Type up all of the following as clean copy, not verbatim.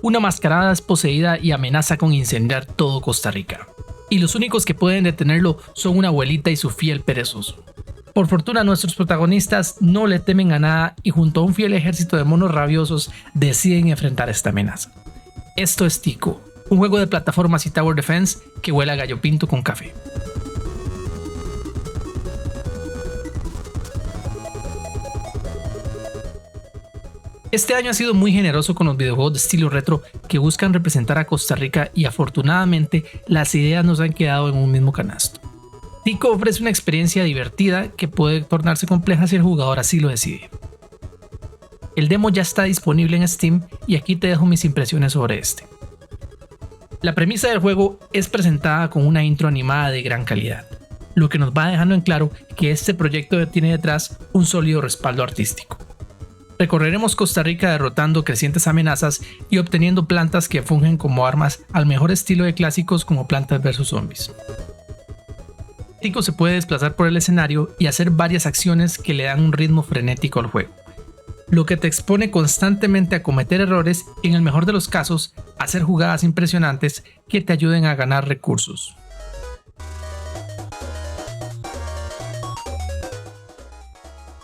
Una mascarada es poseída y amenaza con incendiar todo Costa Rica. Y los únicos que pueden detenerlo son una abuelita y su fiel perezoso. Por fortuna nuestros protagonistas no le temen a nada y junto a un fiel ejército de monos rabiosos deciden enfrentar esta amenaza. Esto es Tico, un juego de plataformas y tower defense que huele a gallo pinto con café. Este año ha sido muy generoso con los videojuegos de estilo retro que buscan representar a Costa Rica y afortunadamente las ideas nos han quedado en un mismo canasto. Tico ofrece una experiencia divertida que puede tornarse compleja si el jugador así lo decide. El demo ya está disponible en Steam y aquí te dejo mis impresiones sobre este. La premisa del juego es presentada con una intro animada de gran calidad, lo que nos va dejando en claro que este proyecto tiene detrás un sólido respaldo artístico. Recorreremos Costa Rica derrotando crecientes amenazas y obteniendo plantas que fungen como armas al mejor estilo de clásicos como Plantas vs Zombies. Tico se puede desplazar por el escenario y hacer varias acciones que le dan un ritmo frenético al juego, lo que te expone constantemente a cometer errores y en el mejor de los casos, hacer jugadas impresionantes que te ayuden a ganar recursos.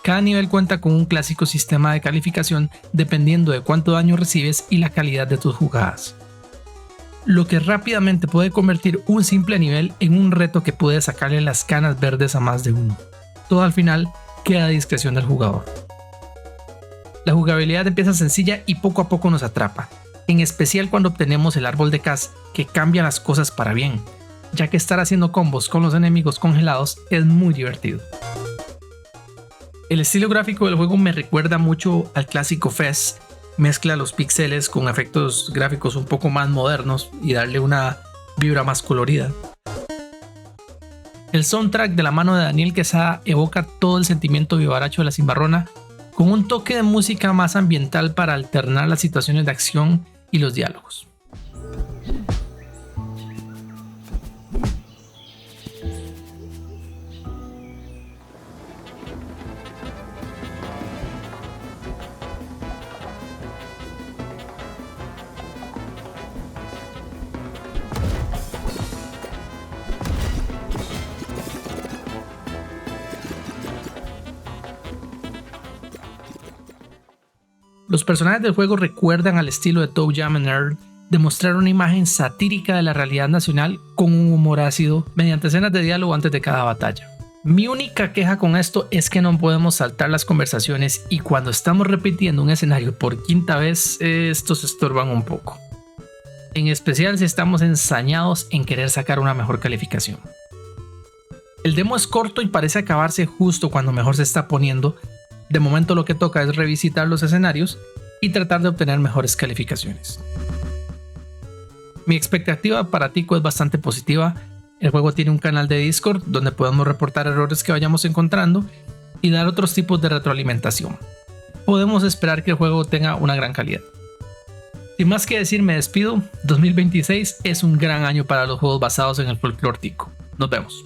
Cada nivel cuenta con un clásico sistema de calificación dependiendo de cuánto daño recibes y la calidad de tus jugadas, lo que rápidamente puede convertir un simple nivel en un reto que puede sacarle las canas verdes a más de uno. Todo al final queda a discreción del jugador. La jugabilidad empieza sencilla y poco a poco nos atrapa, en especial cuando obtenemos el árbol de Cas que cambia las cosas para bien, ya que estar haciendo combos con los enemigos congelados es muy divertido. El estilo gráfico del juego me recuerda mucho al clásico Fez, mezcla los píxeles con efectos gráficos un poco más modernos y darle una vibra más colorida. El soundtrack de la mano de Daniel Quesada evoca todo el sentimiento vivaracho de la Cimarrona, con un toque de música más ambiental para alternar las situaciones de acción y los diálogos. Los personajes del juego recuerdan al estilo de ToeJam and Earl de mostrar una imagen satírica de la realidad nacional con un humor ácido mediante escenas de diálogo antes de cada batalla. Mi única queja con esto es que no podemos saltar las conversaciones y cuando estamos repitiendo un escenario por quinta vez, estos estorban un poco. En especial si estamos ensañados en querer sacar una mejor calificación. El demo es corto y parece acabarse justo cuando mejor se está poniendo. De momento lo que toca es revisitar los escenarios y tratar de obtener mejores calificaciones. Mi expectativa para Tico es bastante positiva. El juego tiene un canal de Discord donde podemos reportar errores que vayamos encontrando y dar otros tipos de retroalimentación. Podemos esperar que el juego tenga una gran calidad. Sin más que decir, me despido. 2026 es un gran año para los juegos basados en el folclore tico. Nos vemos.